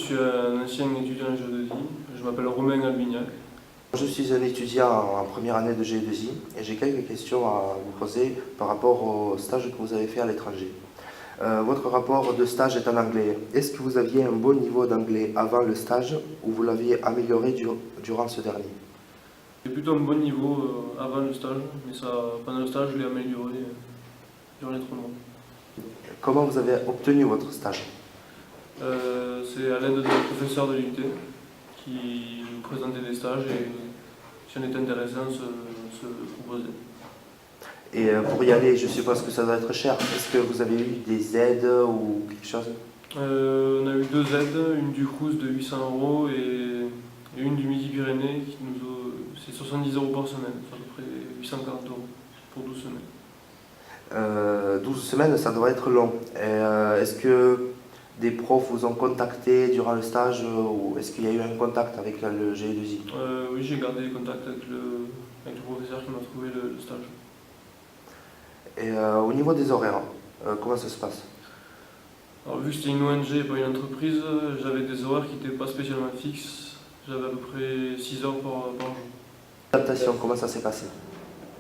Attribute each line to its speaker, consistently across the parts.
Speaker 1: suis un ancien étudiant en géodésie. Je m'appelle Romain Albignac.
Speaker 2: Je suis un étudiant en première année de Géodésie et j'ai quelques questions à vous poser par rapport au stage que vous avez fait à l'étranger. Votre rapport de stage est en anglais. Est-ce que vous aviez un bon niveau d'anglais avant le stage ou vous l'aviez amélioré durant ce dernier?
Speaker 1: J'ai plutôt un bon niveau avant le stage, mais pendant le stage, je l'ai amélioré durant les 3 mois.
Speaker 2: Comment vous avez obtenu votre stage?
Speaker 1: C'est à l'aide de professeurs de l'UT qui nous présentaient des stages et si on était intéressant, se proposaient.
Speaker 2: Et pour y aller, je suppose que ça doit être cher. Est-ce que vous avez eu des aides ou quelque chose?
Speaker 1: On a eu 2 aides, une du Crous de 800 € et une du Midi-Pyrénées qui c'est 70 € par semaine, c'est à peu près 840 € pour 12 semaines.
Speaker 2: 12 semaines, ça doit être long. Est-ce que des profs vous ont contacté durant le stage ou est-ce qu'il y a eu un contact avec le G2I?
Speaker 1: Oui, j'ai gardé contact avec le professeur qui m'a trouvé le stage.
Speaker 2: Et au niveau des horaires, comment ça se passe?
Speaker 1: Alors, vu que c'était une ONG et pas une entreprise, j'avais des horaires qui n'étaient pas spécialement fixes. J'avais à peu près 6 heures par jour.
Speaker 2: L'adaptation, comment ça s'est passé?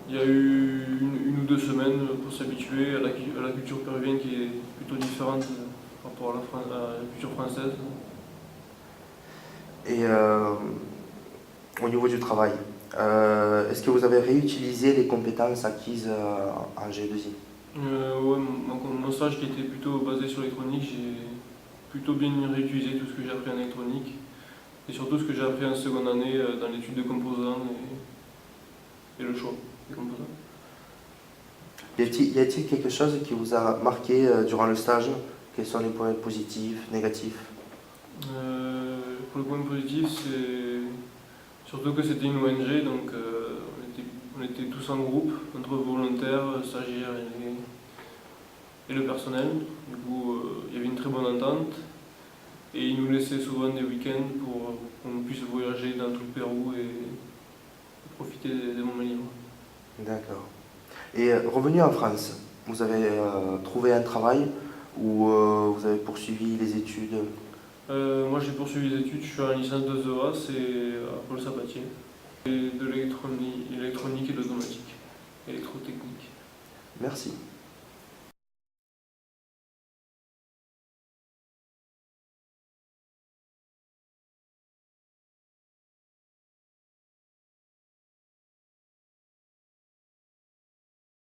Speaker 1: Il y a eu une ou 2 semaines pour s'habituer à la culture péruvienne qui est plutôt différente par rapport à la culture française.
Speaker 2: Et au niveau du travail, est-ce que vous avez réutilisé les compétences acquises en G2I?
Speaker 1: Ouais, mon stage qui était plutôt basé sur l'électronique, j'ai plutôt bien réutilisé tout ce que j'ai appris en électronique et surtout ce que j'ai appris en seconde année dans l'étude de composants et le choix des composants.
Speaker 2: Y a-t-il quelque chose qui vous a marqué durant le stage? Quels sont les points positifs, négatifs?
Speaker 1: Pour le point positif, c'est surtout que c'était une ONG, donc on était tous en groupe, entre volontaires, stagiaires et le personnel. Du coup, il y avait une très bonne entente et ils nous laissaient souvent des week-ends pour qu'on puisse voyager dans tout le Pérou et profiter des moments libres.
Speaker 2: D'accord. Et revenu en France, vous avez trouvé un travail ou vous avez poursuivi les études?
Speaker 1: Moi j'ai poursuivi les études, je suis en licence de ZEA, c'est à Paul Sabatier, et de l'électronique et de l'automatique, électrotechnique.
Speaker 2: Merci.